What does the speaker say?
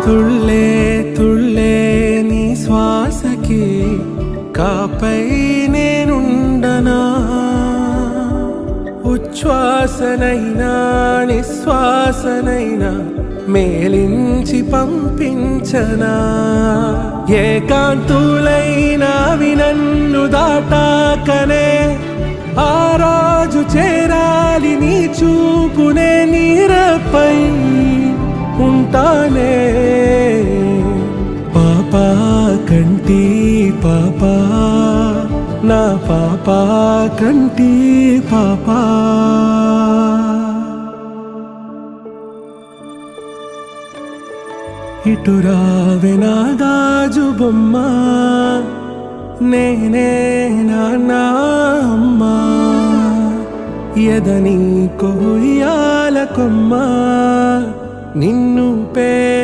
తుళ్ళే తుళ్ళే నీ శ్వాసకి కాపై నేనుండనా ఉచ్ఛ్వాసనైనా నిశ్వాసనైనా మేలించి పంపించనా ఏకాంతులైనా నన్ను దాటాకనే ఆ రోజు చేరాలి నీ చూపునే నీరపై ఉంటానే పాపా కంటి పాపా నా పాపా కంటి పాపా ఇటురావే నా గాజు బొమ్మ నేనే నాన్న అమ్మా ఎదని కొయ్యాల కొమ్మ నిన్ను పే